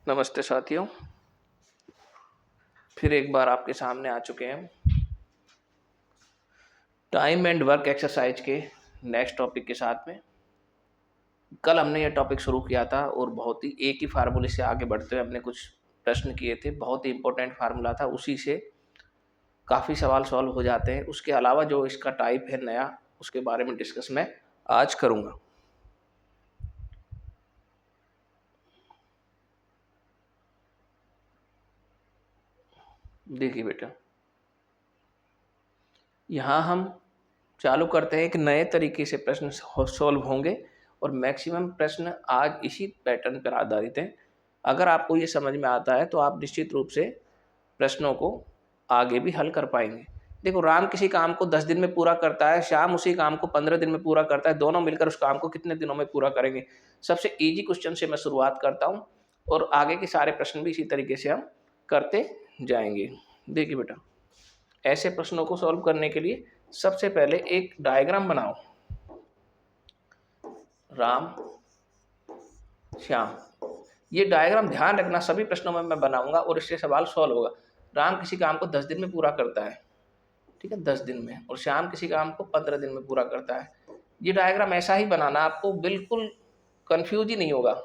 नमस्ते साथियों, फिर एक बार आपके सामने आ चुके हैं टाइम एंड वर्क एक्सरसाइज के नेक्स्ट टॉपिक के साथ में। कल हमने ये टॉपिक शुरू किया था और बहुत ही एक ही फार्मूले से आगे बढ़ते हुए हमने कुछ प्रश्न किए थे। बहुत ही इंपॉर्टेंट फार्मूला था, उसी से काफ़ी सवाल सॉल्व हो जाते हैं। उसके अलावा जो इसका टाइप है नया, उसके बारे में डिस्कस मैं आज करूँगा। देखिए बेटा, यहाँ हम चालू करते हैं। एक नए तरीके से प्रश्न सॉल्व होंगे और मैक्सिमम प्रश्न आज इसी पैटर्न पर आधारित हैं। अगर आपको ये समझ में आता है तो आप निश्चित रूप से प्रश्नों को आगे भी हल कर पाएंगे। देखो, राम किसी काम को 10 दिन में पूरा करता है, श्याम उसी काम को 15 दिन में पूरा करता है। दोनों मिलकर उस काम को कितने दिनों में पूरा करेंगे? सबसे इजी क्वेश्चन से मैं शुरुआत करता हूँ और आगे के सारे प्रश्न भी इसी तरीके से हम करते जाएंगे। देखिए बेटा, ऐसे प्रश्नों को सॉल्व करने के लिए सबसे पहले एक डायग्राम बनाओ। राम, श्याम, ये डायग्राम ध्यान रखना, सभी प्रश्नों में मैं बनाऊंगा और इससे सवाल सॉल्व होगा। राम किसी काम को 10 दिन में पूरा करता है, ठीक है, 10 दिन में, और श्याम किसी काम को 15 दिन में पूरा करता है। ये डायग्राम ऐसा ही बनाना, आपको बिल्कुल कंफ्यूज ही नहीं होगा।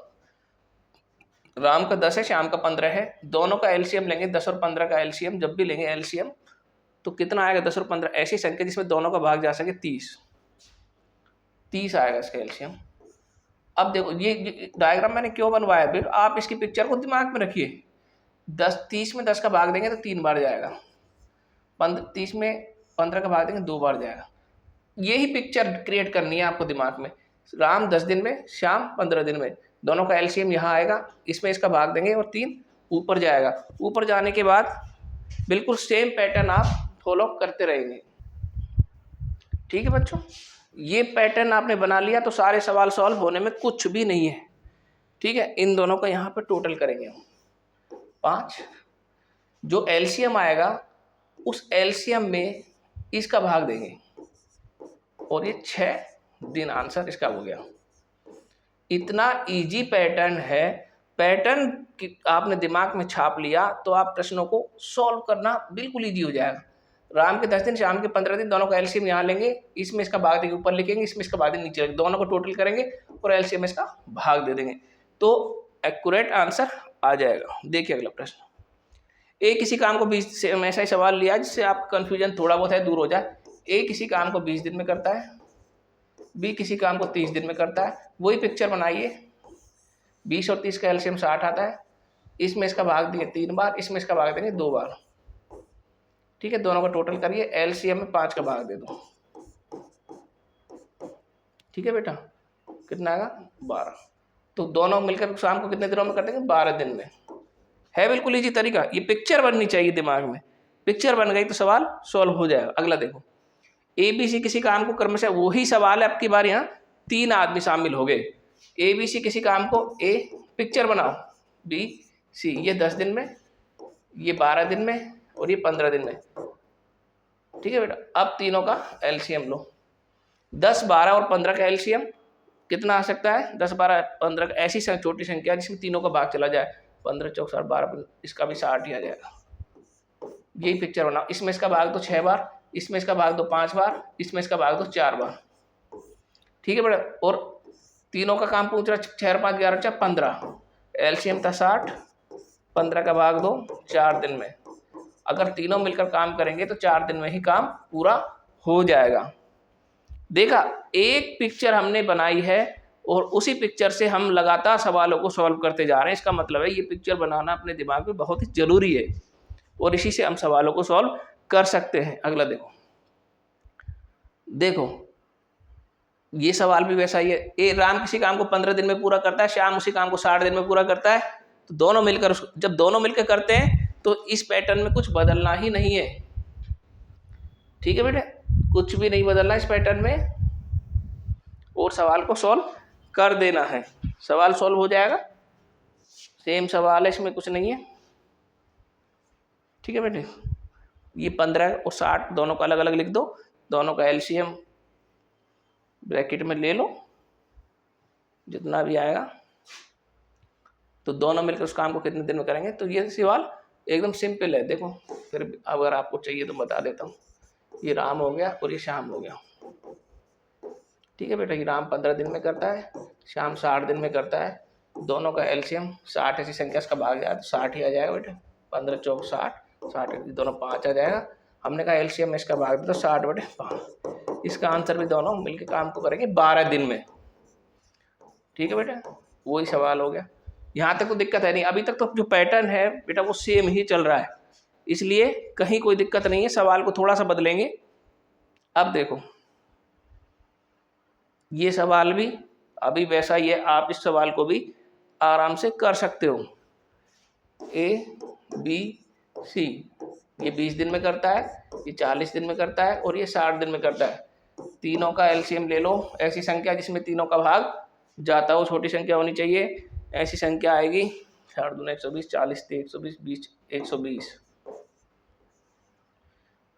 राम का 10 है, श्याम का 15 है, दोनों का एलसीएम लेंगे। 10 और 15 का एलसीएम जब भी लेंगे एलसीएम, तो कितना आएगा? 10 और 15 ऐसी संख्या जिसमें दोनों का भाग जा सके 30 आएगा इसका एलसीएम। अब देखो, ये डायग्राम मैंने क्यों बनवाया फिर, आप इसकी पिक्चर को दिमाग में रखिए। 30 में 10 का भाग देंगे तो 3 बार जाएगा, 30 में 15 का भाग देंगे 2 बार जाएगा। यही पिक्चर क्रिएट करनी है आपको दिमाग में। राम 10 दिन में, श्याम 15 दिन में, दोनों का एलसीएम यहाँ आएगा, इसमें इसका भाग देंगे और 3 ऊपर जाएगा। ऊपर जाने के बाद बिल्कुल सेम पैटर्न आप फॉलो करते रहेंगे। ठीक है बच्चों, ये पैटर्न आपने बना लिया तो सारे सवाल सॉल्व होने में कुछ भी नहीं है। ठीक है, इन दोनों का यहाँ पर टोटल करेंगे हम 5। जो एलसीएम आएगा उस एलसीएम में इसका भाग देंगे और ये 6 दिन आंसर इसका हो गया। इतना इजी पैटर्न है। पैटर्न आपने दिमाग में छाप लिया तो आप प्रश्नों को सॉल्व करना बिल्कुल इजी हो जाएगा। राम के 10 दिन, श्याम के 15 दिन, दोनों का एलसीएम यहाँ लेंगे, इसमें इसका भाग देंगे, ऊपर लिखेंगे, इसमें इसका भाग देंगे, नीचे लिखेंगे, दोनों को टोटल करेंगे और एलसीएम इसका भाग दे देंगे, तो एक्यूरेट आंसर आ जाएगा। देखिए अगला प्रश्न। ए किसी काम को 20 से, ऐसा ही सवाल लिया जिससे आप कंफ्यूजन थोड़ा बहुत है दूर हो जाए। ए किसी काम को 20 दिन में करता है, बी किसी काम को 30 दिन में करता है। वही पिक्चर बनाइए, 20 और 30 का एलसीएम 60 आता है, इसमें इसका भाग देंगे 3 बार, इसमें इसका भाग देंगे 2 बार। ठीक है, दोनों का टोटल करिए, एलसीएम में 5 का भाग दे दो। ठीक है बेटा, कितना आएगा? 12। तो दोनों मिलकर शाम को कितने दिनों में कर देंगे? 12 दिन में। है बिल्कुल इजी तरीका। ये पिक्चर बननी चाहिए दिमाग में, पिक्चर बन गई तो सवाल सॉल्व हो जाएगा। अगला देखो, एबीसी किसी काम को क्रमशः, वही सवाल है आपकी बार। यहाँ 3 आदमी शामिल हो गए। एबीसी किसी काम को, ए पिक्चर बनाओ, बी सी, ये 10 दिन में, ये 12 दिन में और ये 15 दिन में। ठीक है बेटा, अब तीनों का एलसीएम लो। 10, 12 और 15 का एलसीएम कितना आ सकता है? 10, 12, 15 का ऐसी छोटी संख्या जिसमें तीनों का भाग चला जाए। 15 चौक 60, 12, इसका भी 60 ही आ जाएगा। यही पिक्चर बनाओ। इसमें इसका भाग दो 6 बार, इसमें इसका भाग दो 5 बार, इसमें इसका भाग दो 4 बार। ठीक है बेटा, और तीनों का काम पूछ रहा, 6 और 5 11 4 15, एलसीएम था 60, 15 का भाग दो 4 दिन में। अगर तीनों मिलकर काम करेंगे तो 4 दिन में ही काम पूरा हो जाएगा। देखा, एक पिक्चर हमने बनाई है और उसी पिक्चर से हम लगातार सवालों को सॉल्व करते जा रहे हैं। इसका मतलब है ये पिक्चर बनाना अपने दिमाग में बहुत ही जरूरी है और इसी से हम सवालों को सॉल्व कर सकते हैं। अगला देखो, देखो ये सवाल भी वैसा ही है। ए राम किसी काम को 15 दिन में पूरा करता है, श्याम उसी काम को 60 दिन में पूरा करता है। तो दोनों मिलकर, जब दोनों मिलकर करते हैं तो इस पैटर्न में कुछ बदलना ही नहीं है। ठीक है बेटे, कुछ भी नहीं बदलना इस पैटर्न में और सवाल को सॉल्व कर देना है। सवाल सॉल्व हो जाएगा। सेम सवाल है, इसमें कुछ नहीं है। ठीक है बेटे, ये 15 और 60 दोनों का अलग अलग लिख दो, दोनों का एलसीएम ब्रैकेट में ले लो, जितना भी आएगा तो दोनों मिलकर उस काम को कितने दिन में करेंगे। तो ये सवाल एकदम सिंपल है। देखो फिर अगर आपको चाहिए तो बता देता हूँ। ये राम हो गया और ये श्याम हो गया, ठीक है बेटा। ये राम 15 दिन में करता है, श्याम 60 दिन में करता है। दोनों का एलसीएम 60 ऐसी संख्या इसका भाग जाए तो 60 ही आ जाएगा बेटा। 15 चौक 60, 60 दोनों 5 आ जाएगा। हमने कहा एलसीएम इसका भाग दिया तो 60/5। इसका आंसर भी दोनों मिलकर काम को करेंगे 12 दिन में, ठीक है बेटा। वही सवाल हो गया। यहाँ तक तो दिक्कत है नहीं, अभी तक तो जो पैटर्न है बेटा वो सेम ही चल रहा है, इसलिए कहीं कोई दिक्कत नहीं है। सवाल को थोड़ा सा बदलेंगे। अब देखो ये सवाल भी अभी वैसा ही है, आप इस सवाल को भी आराम से कर सकते हो। ए बी सी, ये 20 दिन में करता है, ये 40 दिन में करता है और ये 60 दिन में करता है। तीनों का एलसीएम ले लो। ऐसी संख्या जिसमें तीनों का भाग जाता हो, छोटी संख्या होनी चाहिए। ऐसी संख्या आएगी 60 दूना 120, 40 × 120, 20 120।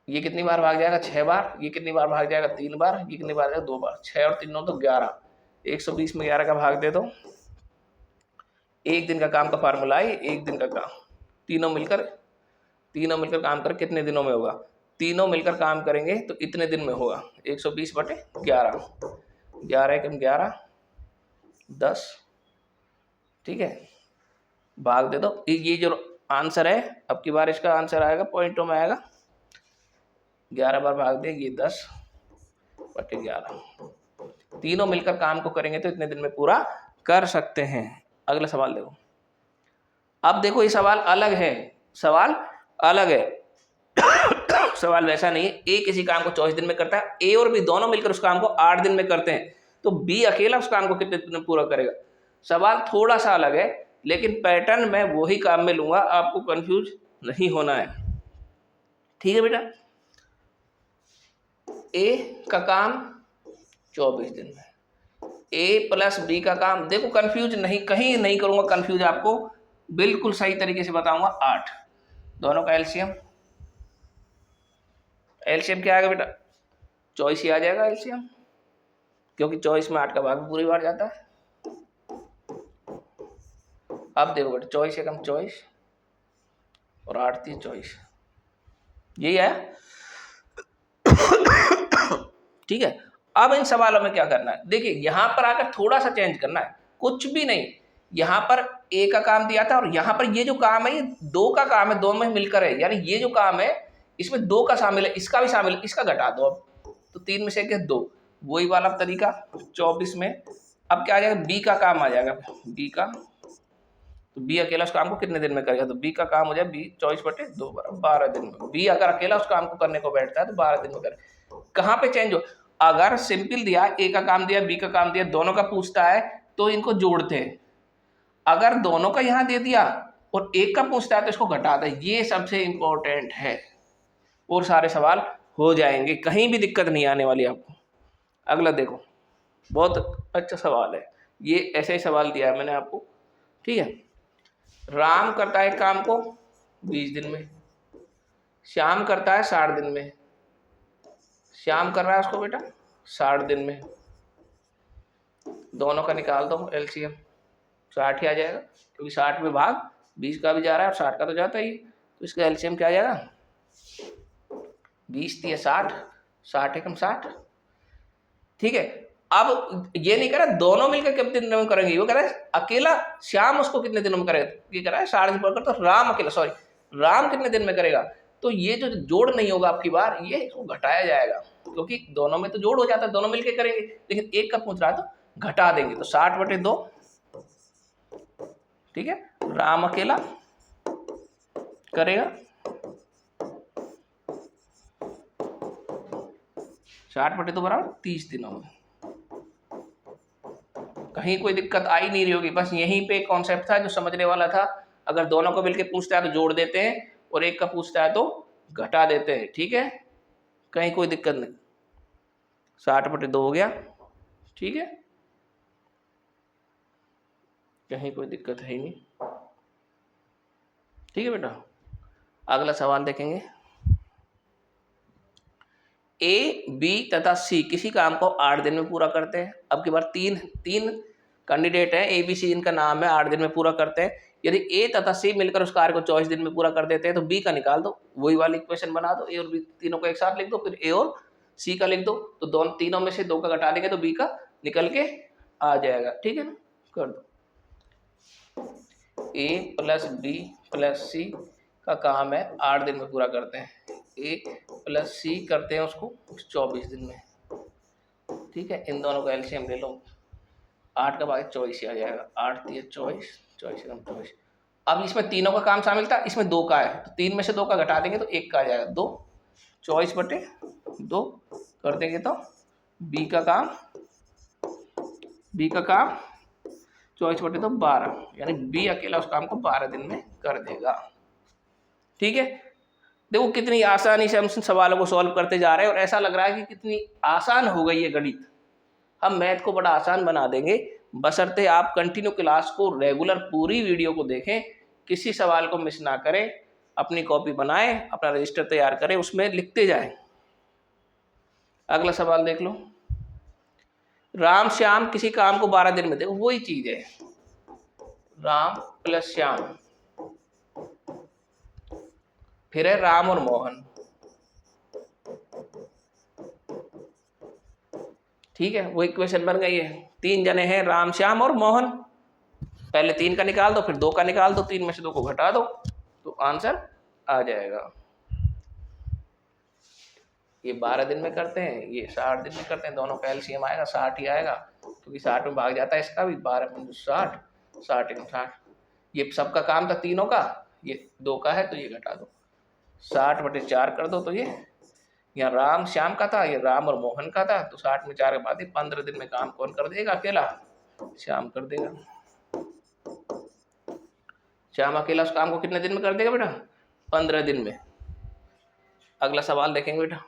ये कितनी बार भाग जाएगा 6 बार। ये कितनी बार भाग जाएगा 3 बार। ये कितनी बार जाएगा 2 बार। 6 और 3 9 तो 11। 120 में 11 का भाग दे दो। एक दिन का काम का फार्मूला है, एक दिन का काम। तीनों मिलकर काम कर कितने दिनों में होगा। तीनों मिलकर काम करेंगे तो इतने दिन में होगा। 120/11, 11 × 11 10, ठीक है। भाग दे दो। ये जो आंसर है अब की बार इसका आंसर आएगा पॉइंटों में आएगा। 11 बार भाग दे, ये 10/11। तीनों मिलकर काम को करेंगे तो इतने दिन में पूरा कर सकते हैं। अगला सवाल देखो। अब देखो ये सवाल अलग है, सवाल अलग है। सवाल वैसा नहीं है। ए किसी काम को 24 दिन में करता है, ए और बी दोनों मिलकर उस काम को 8 दिन में करते हैं, तो बी अकेला उस काम को कितने दिन में पूरा करेगा। सवाल थोड़ा सा अलग है, लेकिन पैटर्न मैं वही काम में लूंगा, आपको कंफ्यूज नहीं होना है, ठीक है बेटा। ए का काम 24 दिन में, ए प्लस बी का काम, देखो कंफ्यूज नहीं, कहीं नहीं करूंगा कंफ्यूज, आपको बिल्कुल सही तरीके से बताऊंगा। 8, दोनों का एलसीएम क्या आएगा बेटा 24 ही आ जाएगा एलसीएम, क्योंकि 24 में 8 का भाग पूरी बार जाता है। अब देखो बेटा 24 एकम 24 और 8 3 24, यही है, ठीक है। अब इन सवालों में क्या करना है, देखिए यहां पर आकर थोड़ा सा चेंज करना है, कुछ भी नहीं। यहां पर ए का काम दिया था और यहां पर ये जो काम है ये 2 का काम है, 2 में मिलकर है, यानी ये जो काम है इसमें 2 का शामिल है, इसका भी शामिल है, इसका घटा दो। अब तो 3 में से 2, वही वाला तरीका 24 में। अब क्या आ जाएगा, बी का काम आ जाएगा, बी का, तो बी अकेला उस काम को कितने दिन में करेगा, तो बी का काम हो जाए बी 24/2 12 दिन में। बी अगर अकेला उस काम को करने को बैठता है तो 12 दिन में करे। कहाँ पे चेंज हो, अगर सिंपल दिया, ए का काम दिया, बी का काम दिया, दोनों का पूछता है तो इनको जोड़ते हैं। अगर दोनों का यहां दे दिया और एक का पूछता है तो इसको घटा दे, ये सबसे इंपॉर्टेंट है, और सारे सवाल हो जाएंगे, कहीं भी दिक्कत नहीं आने वाली आपको। अगला देखो, बहुत अच्छा सवाल है ये, ऐसे ही सवाल दिया है मैंने आपको, ठीक है। राम करता है काम को 20 दिन में, श्याम करता है 60 दिन में। श्याम कर रहा है उसको बेटा 60 दिन में, दोनों का निकाल दो एलसीएम, 60 ही आ जाएगा, क्योंकि 60 में भाग 20 का भी जा रहा है और 60 का तो जाता ही, तो इसका एलसीएम क्या आ जाएगा 20 × 60, 60 एकम 60, ठीक है। अब ये नहीं कह रहा दोनों मिलकर कितने दिनों में करेंगे, वो कह रहा है अकेला श्याम उसको कितने दिनों में करेगा, ये कह रहा है 60 दिन पढ़कर, तो राम अकेला, सॉरी राम कितने दिन में करेगा। तो ये जो जोड़ नहीं होगा आपकी बार, ये इसको घटाया जाएगा, क्योंकि दोनों में तो जोड़ हो जाता है, दोनों मिलकर करेंगे, लेकिन एक का पूछ रहा है तो घटा देंगे, तो 60/2, ठीक है। राम अकेला करेगा 60/2 बराबर 30 दिनों में। कहीं कोई दिक्कत आई नहीं रही होगी, बस यहीं पे कॉन्सेप्ट था जो समझने वाला था। अगर दोनों को मिलकर पूछता है तो जोड़ देते हैं और एक का पूछता है तो घटा देते हैं, ठीक है, कहीं कोई दिक्कत नहीं। 60/2 हो गया, ठीक है, कहीं कोई दिक्कत है ही नहीं, ठीक है बेटा। अगला सवाल देखेंगे। ए बी तथा सी किसी काम को 8 दिन में पूरा करते हैं। अब की बार तीन कैंडिडेट है, ए बी सी इनका नाम है, 8 दिन में पूरा करते हैं। यदि ए तथा सी मिलकर उस कार्य को 24 दिन में पूरा कर देते हैं तो बी का निकाल दो, वही वाली इक्वेशन बना दो, ए और बी तीनों को एक साथ लिख दो, फिर ए और सी का लिख दो, तो दोनों तीनों में से 2 का घटा देंगे तो बी का निकल के आ जाएगा। ठीक है ना, कर दो। ए प्लस बी प्लस सी का काम है 8 दिन में पूरा करते हैं, ए प्लस सी करते हैं उसको 24 दिन में। ठीक है, इन दोनों का एलसीएम ले लो, 8 का भाग 24 आ जाएगा, 8 3 24, 24 24। अब इसमें तीनों का काम शामिल था, इसमें 2 का है, तो 3 में से 2 का घटा देंगे तो 1 का आ जाएगा, 2 24/2 कर देंगे तो बी का काम 24/2 12, यानी बी अकेला उस काम को 12 दिन में कर देगा। ठीक है, देखो कितनी आसानी से हम सवालों को सॉल्व करते जा रहे हैं और ऐसा लग रहा है कि कितनी आसान हो गई है गणित। हम मैथ को बड़ा आसान बना देंगे, बशर्ते आप कंटिन्यू क्लास को रेगुलर पूरी वीडियो को देखें, किसी सवाल को मिस ना करें, अपनी कॉपी बनाएं, अपना रजिस्टर तैयार करें, उसमें लिखते जाएं। अगला सवाल देख लो, राम श्याम किसी काम को 12 दिन में, देखो वही चीज है, राम प्लस श्याम, फिर है राम और मोहन। ठीक है, वो इक्वेशन बन गई है, 3 जने हैं राम श्याम और मोहन, पहले 3 का निकाल दो, फिर 2 का निकाल दो, 3 में से 2 को घटा दो तो आंसर आ जाएगा। ये 12 दिन में करते हैं, ये 60 दिन में करते हैं, दोनों का एलसीएम आएगा 60 ही आएगा, क्योंकि 60 में भाग जाता है इसका भी, 12 × 60, 60 × 60। ये सबका काम था तीनों का, ये 2 का है तो ये घटा दो, 60/4 कर दो, तो ये यहाँ राम श्याम का था, ये राम और मोहन का था, तो 60 में 4 के बाद 15 दिन में काम कौन कर देगा, अकेला श्याम कर देगा। श्याम अकेला उस काम को कितने दिन में कर देगा बेटा, 15 दिन में। अगला सवाल देखेंगे बेटा,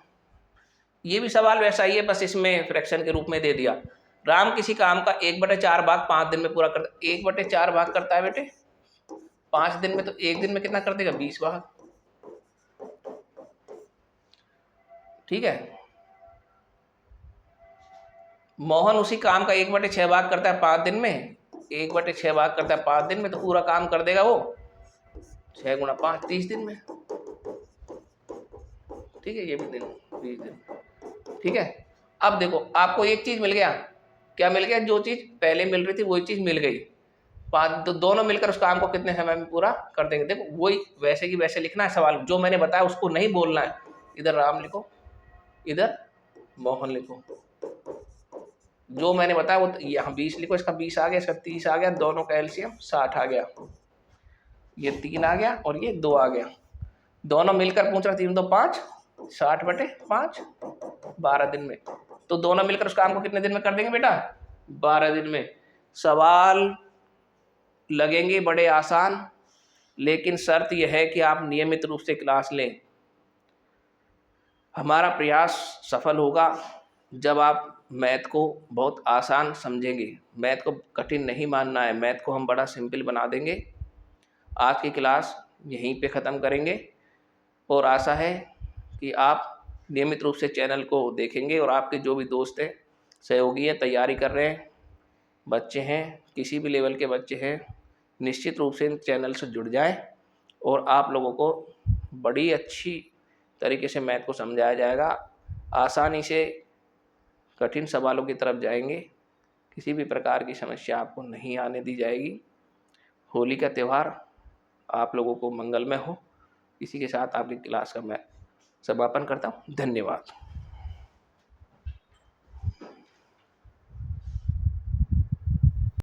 ये भी सवाल वैसा ही है, बस इसमें फ्रैक्शन के रूप में दे दिया। राम किसी काम का 1/4 भाग 5 दिन में पूरा करता है, 1/4 भाग करता है बेटे 5 दिन में, तो 1 दिन में कितना कर देगा, 20 भाग। ठीक है, मोहन उसी काम का 1/6 भाग करता है 5 दिन में, 1/6 भाग करता है 5 दिन में, तो पूरा काम कर देगा वो 6 × 5 30 दिन में। ठीक है, ये भी दिन 20 दिन। ठीक है, अब देखो आपको एक चीज मिल गया, क्या मिल गया, जो चीज पहले मिल रही थी वही चीज मिल गई, 5 तो दोनों मिलकर उस काम को कितने समय में पूरा कर देंगे। देखो वही वैसे की वैसे लिखना है, सवाल जो मैंने बताया उसको नहीं बोलना है, इधर राम लिखो, इधर मोहन लिखो, जो मैंने बताया वो यहाँ 20 लिखो, इसका 20 आ गया, इसका 30 आ गया, दोनों का एलसीएम 60 आ गया, ये 3 आ गया और ये 2 आ गया, दोनों मिलकर पूछ रहा 3 2 5, 60/5 12 दिन में, तो दोनों मिलकर उस काम को कितने दिन में कर देंगे बेटा, 12 दिन में। सवाल लगेंगे बड़े आसान, लेकिन शर्त यह है कि आप नियमित रूप से क्लास लें। हमारा प्रयास सफल होगा जब आप मैथ को बहुत आसान समझेंगे, मैथ को कठिन नहीं मानना है, मैथ को हम बड़ा सिंपल बना देंगे। आज की क्लास यहीं पे ख़त्म करेंगे और आशा है कि आप नियमित रूप से चैनल को देखेंगे और आपके जो भी दोस्त हैं, सहयोगी हैं, तैयारी कर रहे हैं, बच्चे हैं, किसी भी लेवल के बच्चे हैं, निश्चित रूप से इन चैनल से जुड़ जाएं और आप लोगों को बड़ी अच्छी तरीके से मैथ को समझाया जाएगा, आसानी से कठिन सवालों की तरफ जाएंगे, किसी भी प्रकार की समस्या आपको नहीं आने दी जाएगी। होली का त्यौहार आप लोगों को मंगलमय हो। इसी के साथ आपकी क्लास का मैं समापन करता हूँ। धन्यवाद।